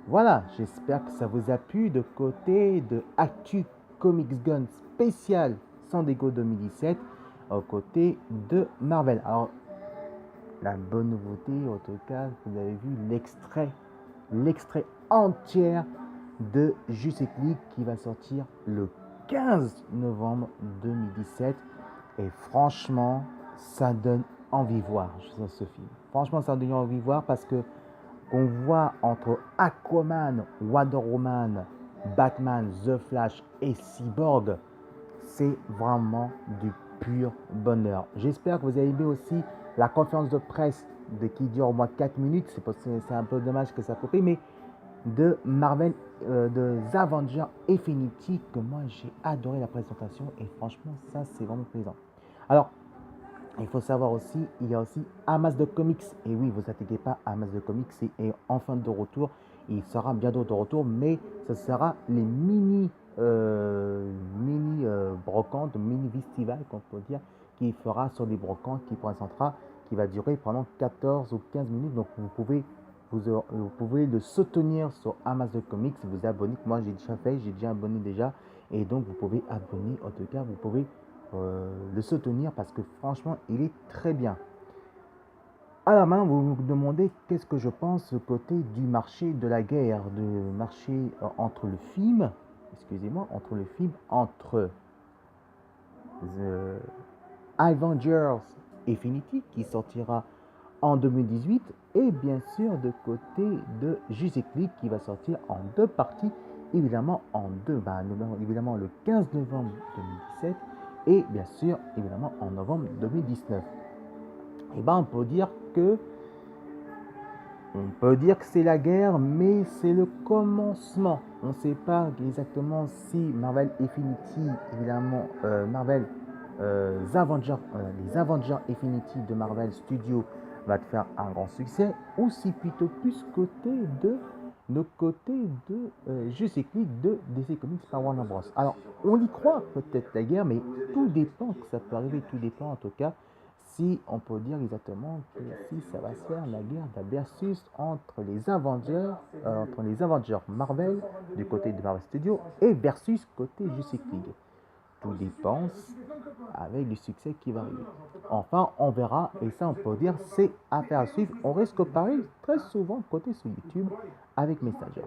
Voilà, j'espère que ça vous a plu de côté de Actu Comics Gun spécial San Diego 2017 aux côtés de Marvel. Alors, la bonne nouveauté, en tout cas, vous avez vu l'extrait entier de Justice League qui va sortir le 15 novembre 2017. Et franchement, ça donne envie de voir ce film. Franchement, ça donne envie de voir parce que qu'on voit entre Aquaman, Wonder Woman, Batman, The Flash et Cyborg, c'est vraiment du pur bonheur. J'espère que vous avez aimé aussi la conférence de presse qui dure au moins 4 minutes. C'est un peu dommage que ça coupe, mais de Marvel, de The Avengers Infinity, que moi j'ai adoré la présentation et franchement, ça c'est vraiment plaisant. Alors, il faut savoir aussi, il y a aussi Amas de Comics. Et oui, vous inquiétez pas, Amas de Comics est enfin de retour. Il sera bientôt de retour, mais ce sera les mini brocantes, mini festivals, qu'on peut dire, qui fera sur des brocantes, qui présentera, qui va durer pendant 14 ou 15 minutes. Donc vous pouvez le soutenir sur Amas de Comics, vous abonner. Moi j'ai déjà fait, j'ai déjà abonné déjà. Et donc vous pouvez abonner, en tout cas, vous pouvez le soutenir parce que franchement, il est très bien. Alors maintenant, vous vous demandez qu'est-ce que je pense côté du marché de la guerre, du marché entre le film, excusez-moi, entre le film, entre The Avengers Infinity qui sortira en 2018 et bien sûr de côté de Justice League qui va sortir en deux parties, évidemment évidemment le 15 novembre 2017 et bien sûr évidemment en novembre 2019. Et on peut dire que c'est la guerre, mais c'est le commencement. On ne sait pas exactement si Marvel Infinity, évidemment Marvel les Avengers Infinity de Marvel Studios va te faire un grand succès, ou si plutôt plus côté de Justice League de DC Comics par Warner Bros. Alors, on y croit peut-être la guerre, mais tout dépend, que ça peut arriver, tout dépend en tout cas, si on peut dire exactement que si ça va se faire la guerre versus entre les Avengers Marvel du côté de Marvel Studios et versus côté Justice League. Tout dépend avec le succès qui va arriver. Enfin, on verra, et ça on peut dire, c'est affaire à suivre. On risque de parler très souvent côté sur YouTube avec Messenger.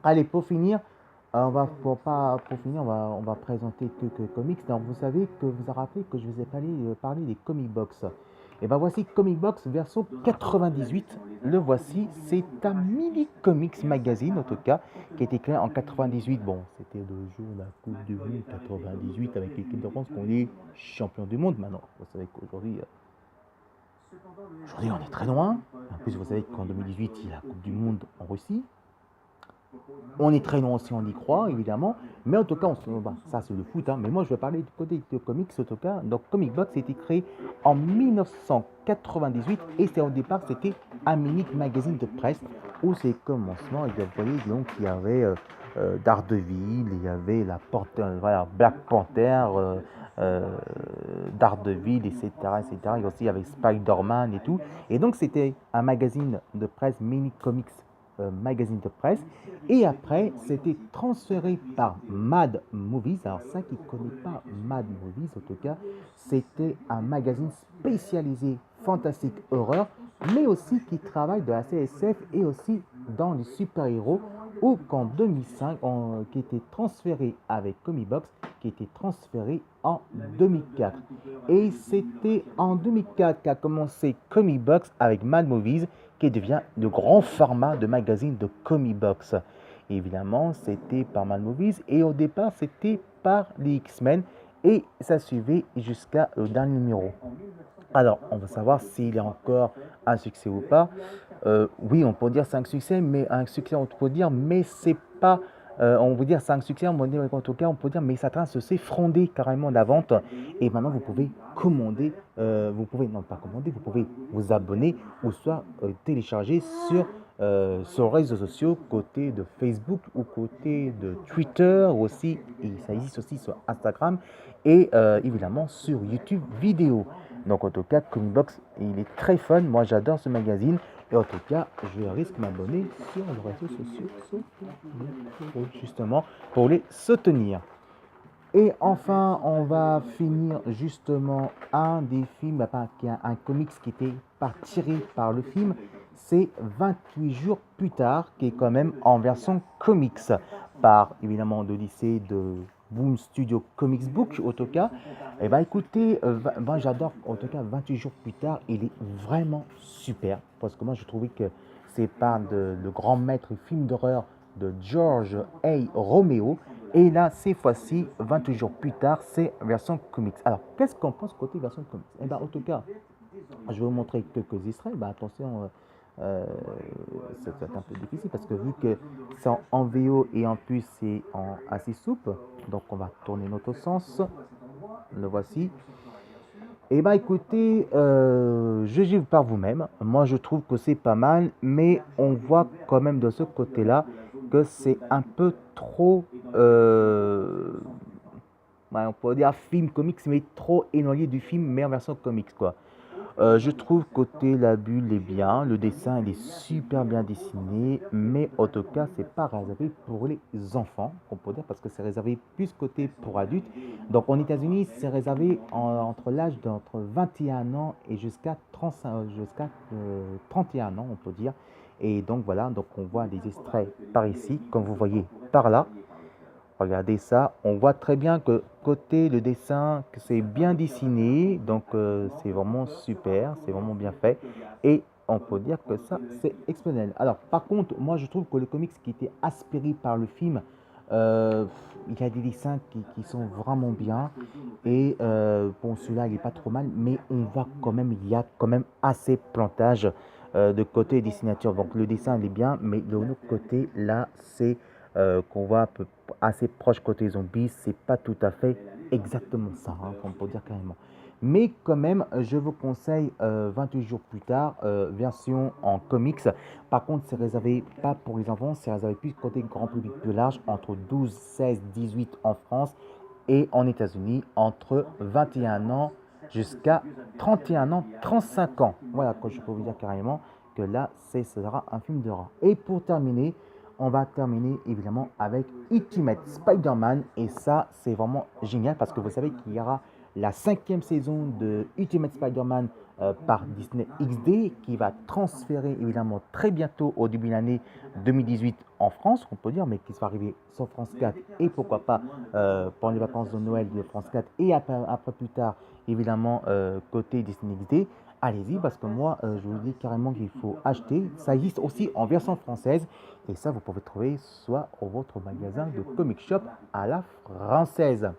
Allez, pour finir, on va présenter quelques comics. Donc, vous savez que vous avez rappelé que je vous ai parlé des comic box. Et ben voici Comic Box version 98. Le voici, c'est un mini comics magazine en tout cas, qui a été créé en 98. Bon, c'était le jour de la Coupe du Monde 98 avec l'équipe de France qu'on est champion du monde maintenant. Vous savez qu'aujourd'hui, on est très loin. En plus, vous savez qu'en 2018, il y a la Coupe du Monde en Russie. On est très loin si on y croit, évidemment. Mais en tout cas, ça c'est le foot. Mais moi, je vais parler du côté de comics, en tout cas. Donc, Comic Box a été créé en 1998. Et au départ, c'était un mini magazine de presse où c'est commencement. Et vous voyez, donc, il y avait Daredevil, il y avait Black Panther, Daredevil, etc., etc. Et aussi, il y avait Spider-Man et tout. Et donc, c'était un magazine de presse, mini comics magazine de presse. Et après, c'était transféré par Mad Movies. Alors ça qui ne connaît pas Mad Movies, en tout cas, c'était un magazine spécialisé fantastique horreur, mais aussi qui travaille de la CSF et aussi dans les super-héros, ou qu'en 2005, qui était transféré avec Comic Box, qui était transféré en 2004. Et c'était en 2004 qu'a commencé Comic Box avec Mad Movies, qui devient le grand format de magazine de Comic Box. Évidemment, c'était par Mad Movies et au départ, c'était par les X-Men et ça suivait jusqu'à le dernier numéro. Alors, on va savoir s'il y a encore un succès ou pas. Oui, on peut dire c'est un succès, mais c'est pas. On veut dire c'est un succès, en tout cas, on peut dire, mais ça train de s'effondrer carrément la vente. Et maintenant, vous pouvez commander, non pas commander, vous pouvez vous abonner ou soit télécharger sur les réseaux sociaux, côté de Facebook ou côté de Twitter aussi. Et ça existe aussi sur Instagram et évidemment sur YouTube vidéo. Donc en tout cas, Comic Box, il est très fun. Moi, j'adore ce magazine. Et en tout cas, je risque m'abonner sur les réseaux sociaux justement pour les soutenir. Et enfin, on va finir justement un des films, qui est un comics qui était pas tiré par le film, c'est 28 jours plus tard, qui est quand même en version comics, par évidemment de lycée de Boom Studio Comics Book, en tout cas. Et bah écoutez, moi j'adore en tout cas 28 jours plus tard, il est vraiment super, parce que moi je trouvais que c'est par le grand maître film d'horreur de George A. Romeo. Et là, cette fois-ci, 28 jours plus tard, c'est version comics. Alors, qu'est-ce qu'on pense côté version comics? Eh bien, en tout cas, je vais vous montrer quelques extraits. Ben, attention, c'est un peu difficile parce que vu que c'est en VO et en plus c'est en assez souple, donc on va tourner notre sens. Le voici. Eh bien, écoutez, jugez par vous-même. Moi, je trouve que c'est pas mal, mais on voit quand même de ce côté-là que c'est un peu trop, ouais, on pourrait dire film comics, mais trop éloigné du film, mais en version comics, quoi. Je trouve côté la bulle est bien, le dessin il est super bien dessiné, mais en tout cas c'est pas réservé pour les enfants, on peut dire, parce que c'est réservé plus côté pour adultes. Donc en États-Unis c'est réservé entre l'âge d'entre 21 ans et jusqu'à 35, jusqu'à 31 ans, on peut dire. Et donc voilà, donc on voit des extraits par ici, comme vous voyez par là. Regardez ça, on voit très bien que côté le dessin, que c'est bien dessiné, donc c'est vraiment super, c'est vraiment bien fait. Et on peut dire que ça, c'est exceptionnel. Alors, par contre, moi je trouve que le comics qui était aspiré par le film, euh, il y a des dessins qui sont vraiment bien. Et bon, celui-là, il n'est pas trop mal, mais on voit quand même, il y a quand même assez plantage de côté dessinature. Donc le dessin, il est bien, mais de l'autre côté, là, c'est qu'on voit assez proche côté zombie, c'est pas tout à fait exactement ça, hein, on peut dire carrément. Mais quand même, je vous conseille 28 jours plus tard, version en comics. Par contre, c'est réservé pas pour les enfants, c'est réservé plus côté grand public plus large, entre 12, 16, 18 en France et en États-Unis, entre 21 ans jusqu'à 31 ans, 35 ans. Voilà, quoi, je peux vous dire carrément que là, ce sera un film d'horreur. Et pour terminer, on va terminer évidemment avec Ultimate Spider-Man. Et ça, c'est vraiment génial parce que vous savez qu'il y aura la 5e saison de Ultimate Spider-Man par Disney XD qui va transférer évidemment très bientôt au début de l'année 2018 en France, on peut dire, mais qui va arriver sur France 4 et pourquoi pas pendant les vacances de Noël de France 4 et après plus tard évidemment côté Disney XD. Allez-y parce que moi je vous dis carrément qu'il faut acheter. Ça existe aussi en version française et ça vous pouvez trouver soit au votre magasin de comic shop à la française.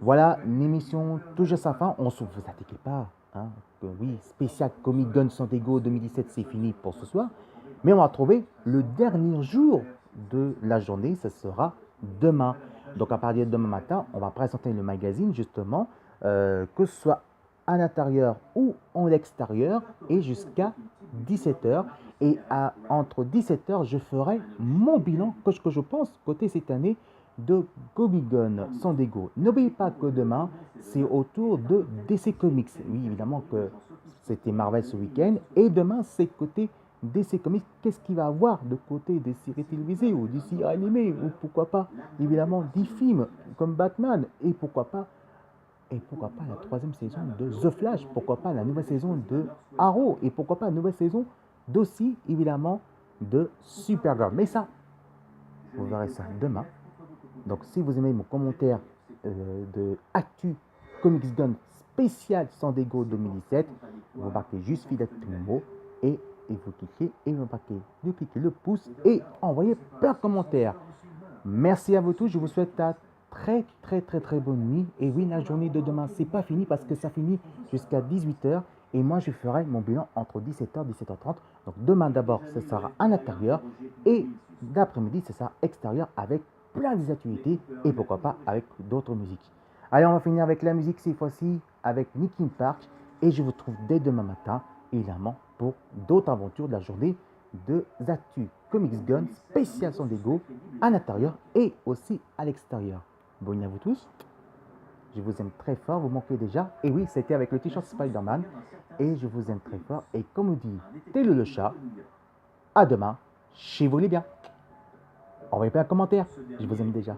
Voilà, une émission touche à sa fin. On ne vous inquiétez pas. Hein, que oui, spécial Comic Gun San Diego 2017, c'est fini pour ce soir. Mais on va trouver le dernier jour de la journée. Ce sera demain. Donc à partir de demain matin, on va présenter le magazine justement, que ce soit à l'intérieur ou en extérieur, et jusqu'à 17h. Et entre 17h, je ferai mon bilan, que je pense, côté cette année, de Comic Gun San Diego. N'oubliez pas que demain, c'est autour de DC Comics. Oui, évidemment que c'était Marvel ce week-end. Et demain, c'est côté DC Comics. Qu'est-ce qu'il va avoir de côté des séries télévisées ou des séries animées ou pourquoi pas, évidemment, des films comme Batman et pourquoi pas la 3e saison de The Flash, pourquoi pas la nouvelle saison de Arrow et pourquoi pas la nouvelle saison d'aussi, évidemment, de Supergirl. Mais ça, vous verrez ça demain. Donc si vous aimez mon commentaire de Actu Comics Gun spécial San Diego 2017, vous marquez juste fidèle tout le mot et vous cliquez et vous cliquez le pouce et envoyez plein de commentaires. Merci à vous tous, je vous souhaite à très bonne nuit. Et oui, la journée de demain, c'est pas fini parce que ça finit jusqu'à 18h. Et moi, je ferai mon bilan entre 17h et 17h30. Donc demain d'abord, ce sera à l'intérieur. Et d'après-midi, ce sera extérieur avec plein des activités. Et pourquoi pas avec d'autres musiques. Allez, on va finir avec la musique cette fois-ci, avec Linkin Park. Et je vous trouve dès demain matin, évidemment, pour d'autres aventures de la journée de Actu Comics Gun spécial San Diego à l'intérieur et aussi à l'extérieur. Bonne nuit à vous tous. Je vous aime très fort, vous manquez déjà. Et oui, c'était avec le t-shirt Spider-Man. Et je vous aime très fort. Et comme dit Télo le chat, à demain, chez vous les biens. Envoyez plein de commentaires. Je vous aime déjà.